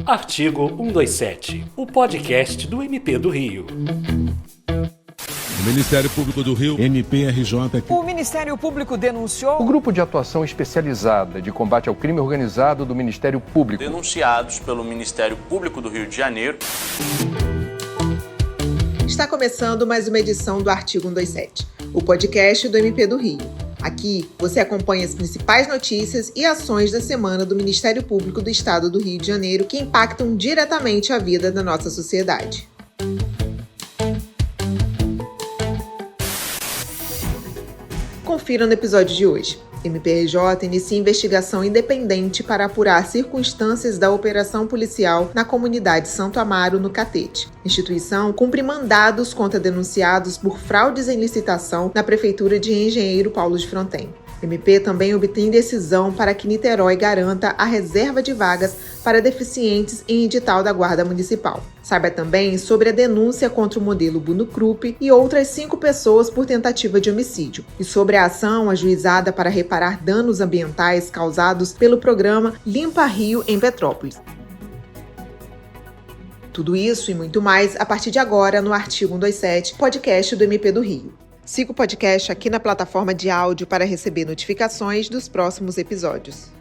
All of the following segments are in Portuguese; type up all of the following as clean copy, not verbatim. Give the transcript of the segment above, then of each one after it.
Artigo 127, o podcast do MP do Rio. O Ministério Público do Rio, MPRJ... O Ministério Público denunciou... O Grupo de Atuação Especializada de Combate ao Crime Organizado do Ministério Público. Denunciados pelo Ministério Público do Rio de Janeiro. Está começando mais uma edição do Artigo 127, o podcast do MP do Rio. Aqui, você acompanha as principais notícias e ações da semana do Ministério Público do Estado do Rio de Janeiro que impactam diretamente a vida da nossa sociedade. Confira no episódio de hoje. MPRJ inicia investigação independente para apurar circunstâncias da operação policial na comunidade Santo Amaro, no Catete. A instituição cumpre mandados contra denunciados por fraudes em licitação na Prefeitura de Engenheiro Paulo de Fronten. MP também obtém decisão para que Niterói garanta a reserva de vagas para deficientes em edital da Guarda Municipal. Saiba também sobre a denúncia contra o modelo Bruno Krupp e outras 5 pessoas por tentativa de homicídio, e sobre a ação ajuizada para reparar danos ambientais causados pelo programa Limpa Rio em Petrópolis. Tudo isso e muito mais a partir de agora no Artigo 127, podcast do MP do Rio. Siga o podcast aqui na plataforma de áudio para receber notificações dos próximos episódios.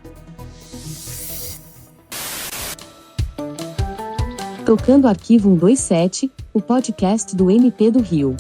Tocando Arquivo 127, o podcast do MP do Rio.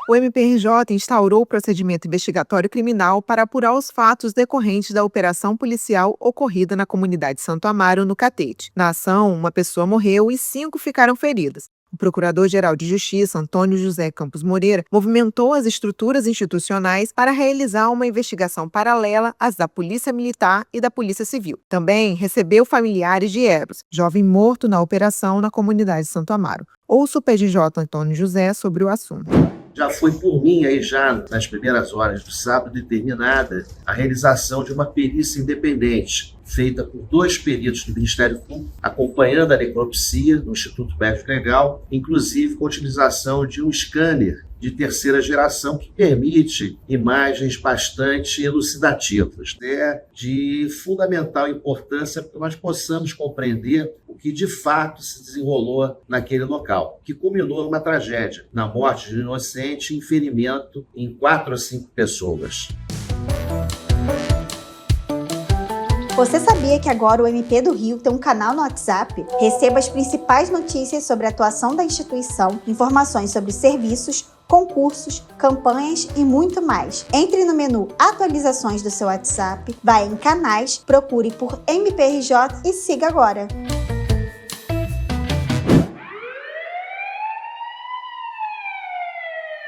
O MPRJ instaurou o procedimento investigatório criminal para apurar os fatos decorrentes da operação policial ocorrida na comunidade Santo Amaro, no Catete. Na ação, uma pessoa morreu e 5 ficaram feridas. O Procurador-Geral de Justiça, Antônio José Campos Moreira, movimentou as estruturas institucionais para realizar uma investigação paralela às da Polícia Militar e da Polícia Civil. Também recebeu familiares de Eros, jovem morto na operação na comunidade Santo Amaro. Ouça o PGJ Antônio José sobre o assunto. Já foi por mim aí já nas primeiras horas do sábado determinada a realização de uma perícia independente feita por 2 peritos do Ministério Público, acompanhando a necropsia no Instituto Médico Legal, inclusive com a utilização de um scanner de terceira geração que permite imagens bastante elucidativas. É de fundamental importância para que nós possamos compreender o que de fato se desenrolou naquele local, que culminou numa tragédia, na morte de um inocente e ferimento em 4 a 5 pessoas. Você sabia que agora o MP do Rio tem um canal no WhatsApp? Receba as principais notícias sobre a atuação da instituição, informações sobre serviços, concursos, campanhas e muito mais. Entre no menu Atualizações do seu WhatsApp, vá em Canais, procure por MPRJ e siga agora.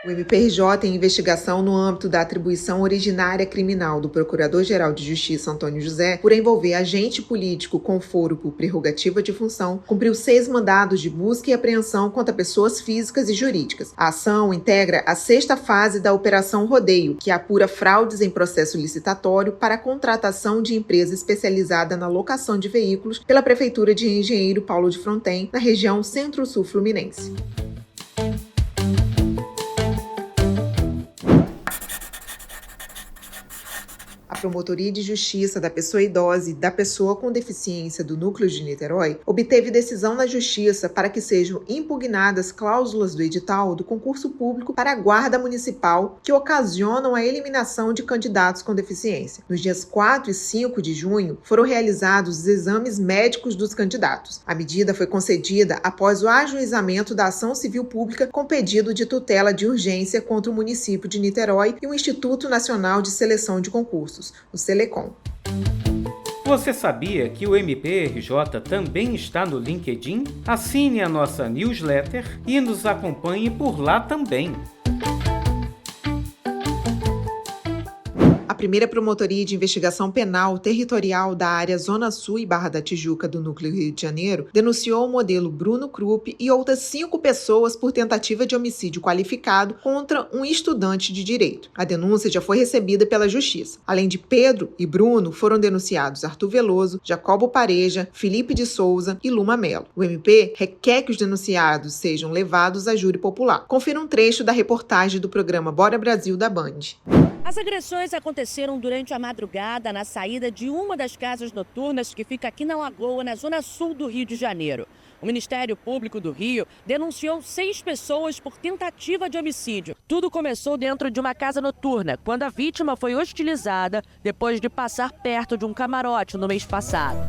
O MPRJ em investigação no âmbito da atribuição originária criminal do Procurador-Geral de Justiça, Antônio José, por envolver agente político com foro por prerrogativa de função, cumpriu 6 mandados de busca e apreensão contra pessoas físicas e jurídicas. A ação integra a 6ª fase da Operação Rodeio, que apura fraudes em processo licitatório para a contratação de empresa especializada na locação de veículos pela Prefeitura de Engenheiro Paulo de Fronten, na região Centro-Sul Fluminense. A Promotoria de Justiça da Pessoa Idosa e da Pessoa com Deficiência do Núcleo de Niterói obteve decisão na Justiça para que sejam impugnadas cláusulas do edital do concurso público para a Guarda Municipal que ocasionam a eliminação de candidatos com deficiência. Nos dias 4 e 5 de junho, foram realizados os exames médicos dos candidatos. A medida foi concedida após o ajuizamento da ação civil pública com pedido de tutela de urgência contra o município de Niterói e o Instituto Nacional de Seleção de Concursos, o Selecom. Você sabia que o MPRJ também está no LinkedIn? Assine a nossa newsletter e nos acompanhe por lá também. A primeira Promotoria de Investigação Penal Territorial da área Zona Sul e Barra da Tijuca do Núcleo Rio de Janeiro denunciou o modelo Bruno Krupp e outras 5 pessoas por tentativa de homicídio qualificado contra um estudante de direito. A denúncia já foi recebida pela Justiça. Além de Pedro e Bruno, foram denunciados Arthur Veloso, Jacobo Pareja, Felipe de Souza e Luma Melo. O MP requer que os denunciados sejam levados a júri popular. Confira um trecho da reportagem do programa Bora Brasil da Band. As agressões aconteceram durante a madrugada na saída de uma das casas noturnas que fica aqui na Lagoa, na zona sul do Rio de Janeiro. O Ministério Público do Rio denunciou 6 pessoas por tentativa de homicídio. Tudo começou dentro de uma casa noturna, quando a vítima foi hostilizada depois de passar perto de um camarote no mês passado.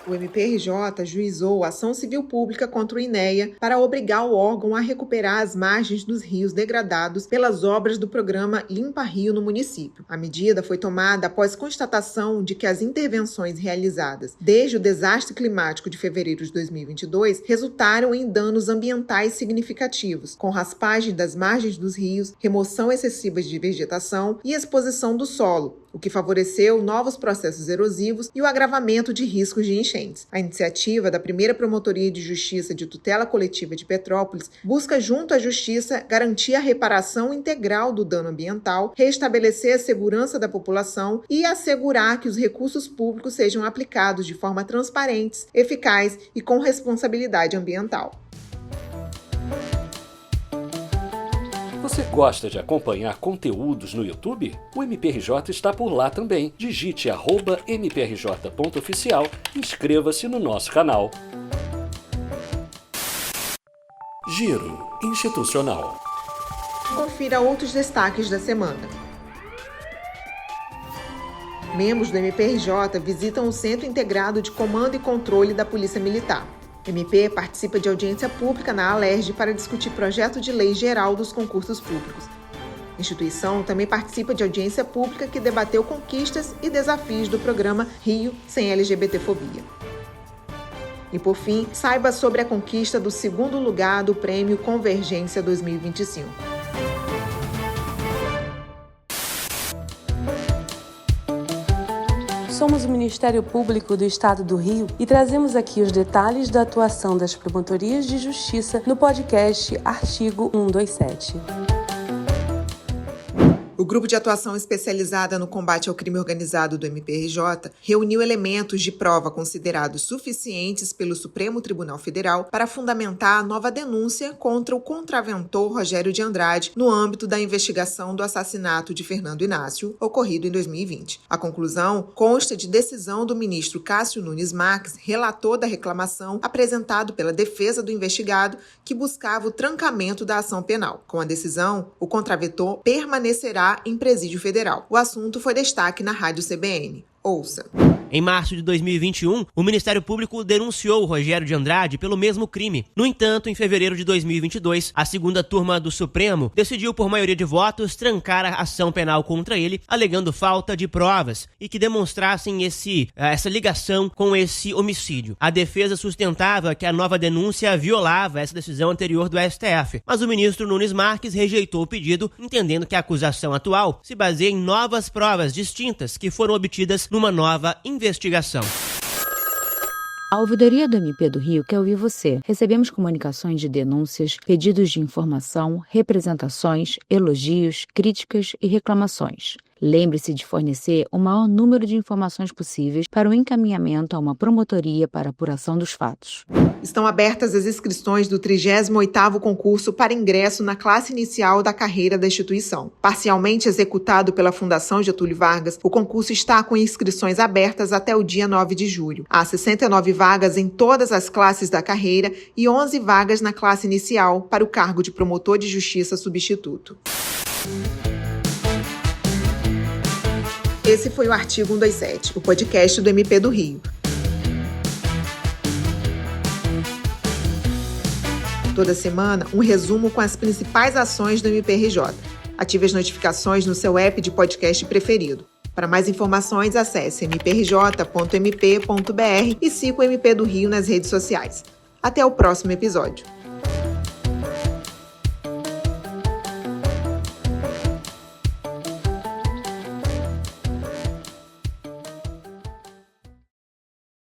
O MPRJ ajuizou ação civil pública contra o INEA para obrigar o órgão a recuperar as margens dos rios degradados pelas obras do programa Limpa Rio no município. A medida foi tomada após constatação de que as intervenções realizadas desde o desastre climático de fevereiro de 2022 resultaram em danos ambientais significativos, com raspagem das margens dos rios, remoção excessiva de vegetação e exposição do solo, o que favoreceu novos processos erosivos e o agravamento de riscos de enchentes. A iniciativa da primeira Promotoria de Justiça de Tutela Coletiva de Petrópolis busca, junto à Justiça, garantir a reparação integral do dano ambiental, restabelecer a segurança da população e assegurar que os recursos públicos sejam aplicados de forma transparente, eficaz e com responsabilidade ambiental. Você gosta de acompanhar conteúdos no YouTube? O MPRJ está por lá também. Digite @mprj.oficial e inscreva-se no nosso canal. Giro Institucional. Confira outros destaques da semana. Membros do MPRJ visitam o Centro Integrado de Comando e Controle da Polícia Militar. O MP participa de audiência pública na Alerj para discutir projeto de lei geral dos concursos públicos. A instituição também participa de audiência pública que debateu conquistas e desafios do programa Rio Sem LGBTfobia. E, por fim, saiba sobre a conquista do 2º lugar do Prêmio Convergência 2025. Somos o Ministério Público do Estado do Rio e trazemos aqui os detalhes da atuação das Promotorias de Justiça no podcast Artigo 127. O Grupo de Atuação Especializada no Combate ao Crime Organizado do MPRJ reuniu elementos de prova considerados suficientes pelo Supremo Tribunal Federal para fundamentar a nova denúncia contra o contraventor Rogério de Andrade no âmbito da investigação do assassinato de Fernando Inácio, ocorrido em 2020. A conclusão consta de decisão do ministro Cássio Nunes Marques, relator da reclamação, apresentado pela defesa do investigado, que buscava o trancamento da ação penal. Com a decisão, o contraventor permanecerá em presídio federal. O assunto foi destaque na Rádio CBN. Ouça. Em março de 2021, o Ministério Público denunciou o Rogério de Andrade pelo mesmo crime. No entanto, em fevereiro de 2022, a segunda turma do Supremo decidiu por maioria de votos trancar a ação penal contra ele, alegando falta de provas e que demonstrassem essa ligação com esse homicídio. A defesa sustentava que a nova denúncia violava essa decisão anterior do STF, mas o ministro Nunes Marques rejeitou o pedido, entendendo que a acusação atual se baseia em novas provas distintas que foram obtidas numa nova investigação. A Ouvidoria do MP do Rio quer ouvir você. Recebemos comunicações de denúncias, pedidos de informação, representações, elogios, críticas e reclamações. Lembre-se de fornecer o maior número de informações possíveis para o encaminhamento a uma promotoria para apuração dos fatos. Estão abertas as inscrições do 38º concurso para ingresso na classe inicial da carreira da instituição. Parcialmente executado pela Fundação Getúlio Vargas, o concurso está com inscrições abertas até o dia 9 de julho. Há 69 vagas em todas as classes da carreira e 11 vagas na classe inicial para o cargo de promotor de justiça substituto. Esse foi o Artigo 127, o podcast do MP do Rio. Toda semana, um resumo com as principais ações do MPRJ. Ative as notificações no seu app de podcast preferido. Para mais informações, acesse mprj.mp.br e siga o MP do Rio nas redes sociais. Até o próximo episódio.